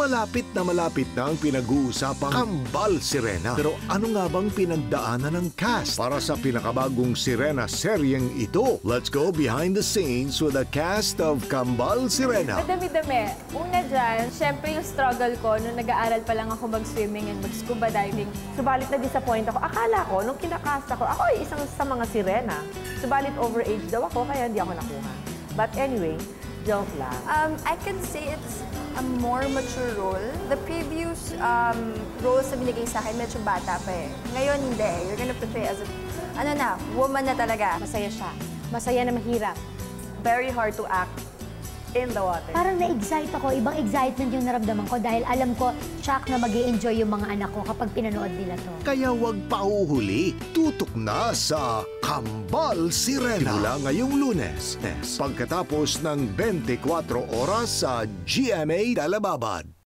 Malapit na ang pinag-uusapang Kambal Sirena. Pero ano nga bang pinagdaanan ng cast para sa pinakabagong Sirena seryeng ito? Let's go behind the scenes with the cast of Kambal Sirena. Madami-dami. Una dyan, syempre yung struggle ko nung nag-aaral pa lang ako mag-swimming and mag-scuba diving. Subalit na-disappoint ako. Akala ko, nung kinakast ako ay isang sa mga sirena. Subalit overage daw ako, kaya hindi ako nakuha. But anyway, joke lang. I can say it's a more mature role. The previous roles na binigay sa akin, medyo bata pa eh. Ngayon, hindi. You're gonna portray as a, woman na talaga. Masaya siya. Masaya na mahirap. Very hard to act in the water. Parang na-excite ako. Ibang excitement yung naramdaman ko dahil alam ko, shock na mag-i-enjoy yung mga anak ko kapag pinanood nila to. Kaya wag pauhuli, tutok na sa Kambal Sirena. Simula ngayong Lunes, pagkatapos ng 24 oras sa GMA Telebabad.